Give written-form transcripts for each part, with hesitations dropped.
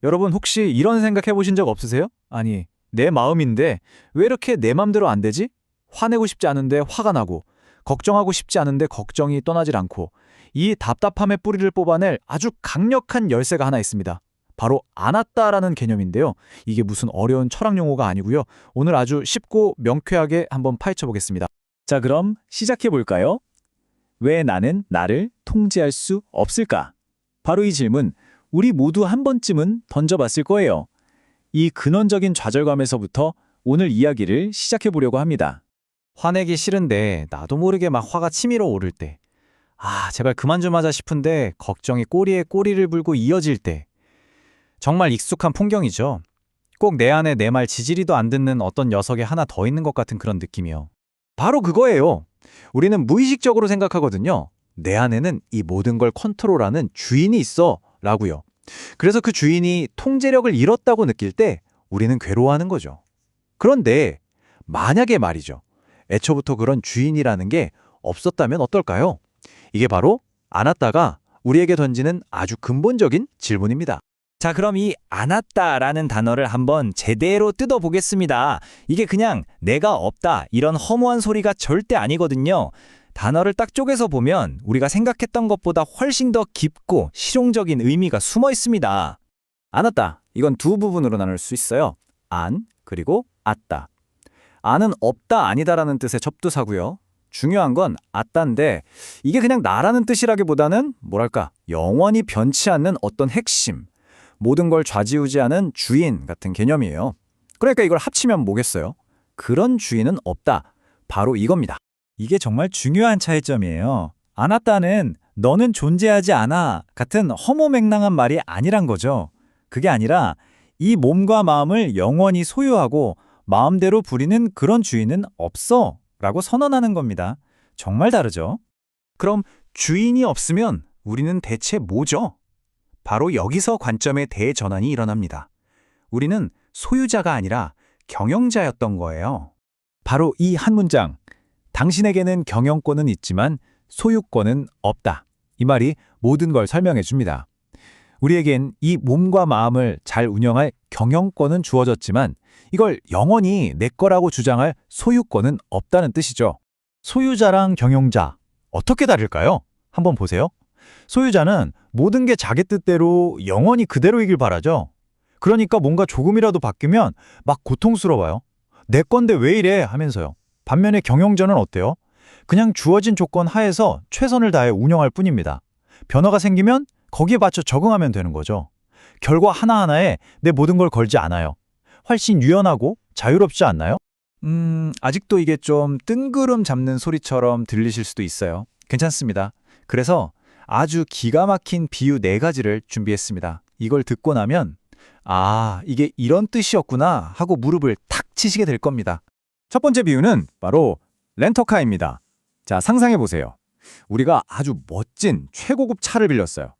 여러분 혹시 이런 생각 해보신 적 없으세요? 아니, 내 마음인데 왜 이렇게 내 맘대로 안 되지? 화내고 싶지 않은데 화가 나고, 걱정하고 싶지 않은데 걱정이 떠나질 않고, 이 답답함의 뿌리를 뽑아낼 아주 강력한 열쇠가 하나 있습니다. 바로 안았다라는 개념인데요. 이게 무슨 어려운 철학 용어가 아니고요. 오늘 아주 쉽고 명쾌하게 한번 파헤쳐 보겠습니다. 자, 그럼 시작해 볼까요? 왜 나는 나를 통제할 수 없을까? 바로 이 질문, 우리 모두 한 번쯤은 던져봤을 거예요. 이 근원적인 좌절감에서부터 오늘 이야기를 시작해 보려고 합니다. 화내기 싫은데 나도 모르게 막 화가 치밀어 오를 때, 제발 그만 좀 하자 싶은데 걱정이 꼬리에 꼬리를 물고 이어질 때, 정말 익숙한 풍경이죠. 꼭 내 안에 내 말 지지리도 안 듣는 어떤 녀석이 하나 더 있는 것 같은 그런 느낌이요. 바로 그거예요. 우리는 무의식적으로 생각하거든요. 내 안에는 이 모든 걸 컨트롤하는 주인이 있어 라고요. 그래서 그 주인이 통제력을 잃었다고 느낄 때 우리는 괴로워하는 거죠. 그런데 만약에 말이죠. 애초부터 그런 주인이라는 게 없었다면 어떨까요? 이게 바로 안았다가 우리에게 던지는 아주 근본적인 질문입니다. 자, 그럼 이 안았다라는 단어를 한번 제대로 뜯어보겠습니다. 이게 그냥 내가 없다 이런 허무한 소리가 절대 아니거든요. 단어를 딱 쪼개서 보면 우리가 생각했던 것보다 훨씬 더 깊고 실용적인 의미가 숨어 있습니다. 안았다. 이건 두 부분으로 나눌 수 있어요. 안, 그리고 았다. 안은 없다, 아니다라는 뜻의 접두사고요. 중요한 건 앗다인데 이게 그냥 나라는 뜻이라기보다는 뭐랄까 영원히 변치 않는 어떤 핵심, 모든 걸 좌지우지하는 주인 같은 개념이에요. 그러니까 이걸 합치면 뭐겠어요? 그런 주인은 없다. 바로 이겁니다. 이게 정말 중요한 차이점이에요. 안았다는 너는 존재하지 않아 같은 허무맹랑한 말이 아니란 거죠. 그게 아니라 이 몸과 마음을 영원히 소유하고 마음대로 부리는 그런 주인은 없어 라고 선언하는 겁니다. 정말 다르죠? 그럼 주인이 없으면 우리는 대체 뭐죠? 바로 여기서 관점의 대전환이 일어납니다. 우리는 소유자가 아니라 경영자였던 거예요. 바로 이 한 문장. 당신에게는 경영권은 있지만 소유권은 없다. 이 말이 모든 걸 설명해 줍니다. 우리에겐 이 몸과 마음을 잘 운영할 경영권은 주어졌지만 이걸 영원히 내 거라고 주장할 소유권은 없다는 뜻이죠. 소유자랑 경영자, 어떻게 다를까요? 한번 보세요. 소유자는 모든 게 자기 뜻대로 영원히 그대로이길 바라죠. 그러니까 뭔가 조금이라도 바뀌면 막 고통스러워요. 내 건데 왜 이래 하면서요. 반면에 경영자는 어때요? 그냥 주어진 조건 하에서 최선을 다해 운영할 뿐입니다. 변화가 생기면 거기에 맞춰 적응하면 되는 거죠. 결과 하나하나에 내 모든 걸 걸지 않아요. 훨씬 유연하고 자유롭지 않나요? 아직도 이게 좀 뜬구름 잡는 소리처럼 들리실 수도 있어요. 괜찮습니다. 그래서 아주 기가 막힌 비유 4가지를 준비했습니다. 이걸 듣고 나면 이게 이런 뜻이었구나 하고 무릎을 탁 치시게 될 겁니다. 첫 번째 비유는 바로 렌터카입니다. 자, 상상해 보세요. 우리가 아주 멋진 최고급 차를 빌렸어요.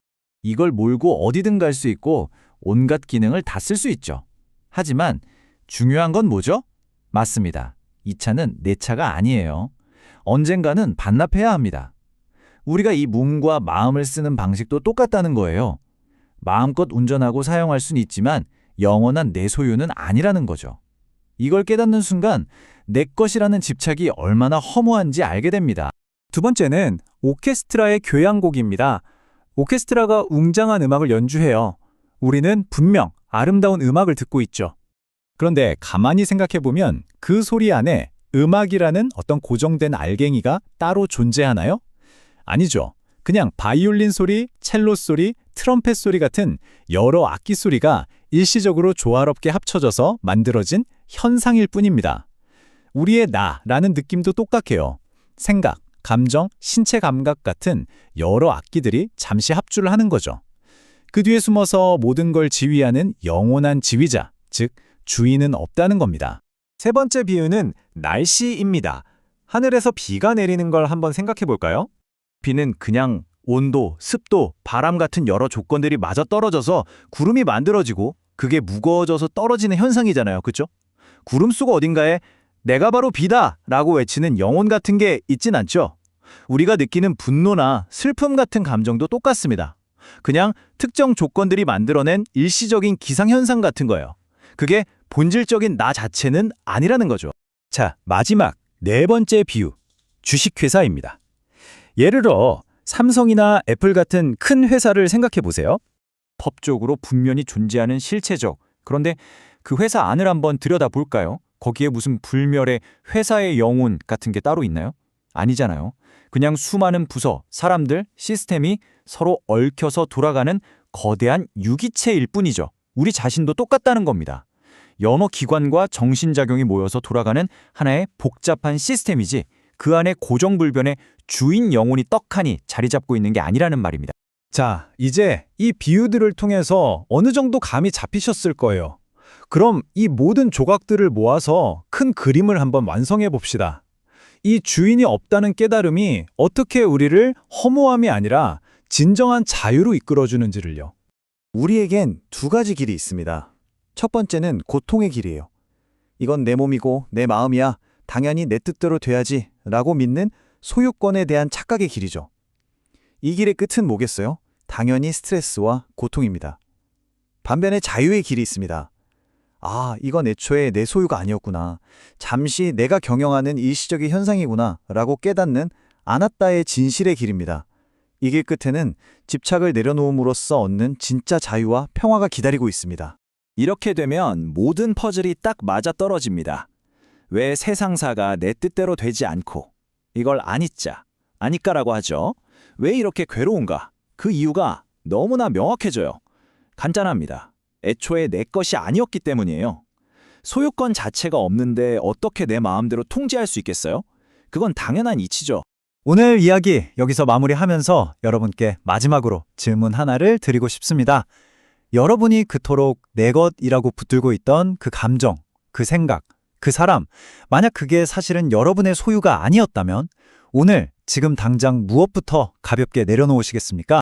이걸 몰고 어디든 갈 수 있고 온갖 기능을 다 쓸 수 있죠. 하지만 중요한 건 뭐죠? 맞습니다. 이 차는 내 차가 아니에요. 언젠가는 반납해야 합니다. 우리가 이 몸과 마음을 쓰는 방식도 똑같다는 거예요. 마음껏 운전하고 사용할 수는 있지만 영원한 내 소유는 아니라는 거죠. 이걸 깨닫는 순간 내 것이라는 집착이 얼마나 허무한지 알게 됩니다. 두 번째는 오케스트라의 교향곡입니다. 오케스트라가 웅장한 음악을 연주해요. 우리는 분명 아름다운 음악을 듣고 있죠. 그런데 가만히 생각해보면 그 소리 안에 음악이라는 어떤 고정된 알갱이가 따로 존재하나요? 아니죠. 그냥 바이올린 소리, 첼로 소리, 트럼펫 소리 같은 여러 악기 소리가 일시적으로 조화롭게 합쳐져서 만들어진 현상일 뿐입니다. 우리의 나라는 느낌도 똑같아요. 생각, 감정, 신체 감각 같은 여러 악기들이 잠시 합주를 하는 거죠. 그 뒤에 숨어서 모든 걸 지휘하는 영원한 지휘자, 즉 주인은 없다는 겁니다. 세 번째 비유는 날씨입니다. 하늘에서 비가 내리는 걸 한번 생각해 볼까요? 비는 그냥 온도, 습도, 바람 같은 여러 조건들이 맞아떨어져서 구름이 만들어지고 그게 무거워져서 떨어지는 현상이잖아요. 그렇죠? 구름 속 어딘가에 내가 바로 비다! 라고 외치는 영혼 같은 게 있진 않죠? 우리가 느끼는 분노나 슬픔 같은 감정도 똑같습니다. 그냥 특정 조건들이 만들어낸 일시적인 기상현상 같은 거예요. 그게 본질적인 나 자체는 아니라는 거죠. 자, 마지막 네 번째 비유. 주식회사입니다. 예를 들어 삼성이나 애플 같은 큰 회사를 생각해 보세요. 법적으로 분명히 존재하는 실체적, 그런데 그 회사 안을 한번 들여다볼까요? 거기에 무슨 불멸의 회사의 영혼 같은 게 따로 있나요? 아니잖아요. 그냥 수많은 부서, 사람들, 시스템이 서로 얽혀서 돌아가는 거대한 유기체일 뿐이죠. 우리 자신도 똑같다는 겁니다. 여러 기관과 정신작용이 모여서 돌아가는 하나의 복잡한 시스템이지 그 안에 고정불변의 주인 영혼이 떡하니 자리 잡고 있는 게 아니라는 말입니다. 자, 이제 이 비유들을 통해서 어느 정도 감이 잡히셨을 거예요. 그럼 이 모든 조각들을 모아서 큰 그림을 한번 완성해 봅시다. 이 주인이 없다는 깨달음이 어떻게 우리를 허무함이 아니라 진정한 자유로 이끌어주는지를요. 우리에겐 두 가지 길이 있습니다. 첫 번째는 고통의 길이에요. 이건 내 몸이고 내 마음이야. 당연히 내 뜻대로 돼야지 라고 믿는 소유권에 대한 착각의 길이죠. 이 길의 끝은 뭐겠어요? 당연히 스트레스와 고통입니다. 반면에 자유의 길이 있습니다. 아, 이건 애초에 내 소유가 아니었구나. 잠시 내가 경영하는 일시적인 현상이구나 라고 깨닫는 아나따의 진실의 길입니다. 이 길 끝에는 집착을 내려놓음으로써 얻는 진짜 자유와 평화가 기다리고 있습니다. 이렇게 되면 모든 퍼즐이 딱 맞아떨어집니다. 왜 세상사가 내 뜻대로 되지 않고 이걸 아니짜, 아니까라고 하죠. 왜 이렇게 괴로운가? 그 이유가 너무나 명확해져요. 간단합니다. 애초에 내 것이 아니었기 때문이에요. 소유권 자체가 없는데 어떻게 내 마음대로 통제할 수 있겠어요? 그건 당연한 이치죠. 오늘 이야기 여기서 마무리하면서 여러분께 마지막으로 질문 하나를 드리고 싶습니다. 여러분이 그토록 내 것이라고 붙들고 있던 그 감정, 그 생각, 그 사람, 만약 그게 사실은 여러분의 소유가 아니었다면 오늘 지금 당장 무엇부터 가볍게 내려놓으시겠습니까?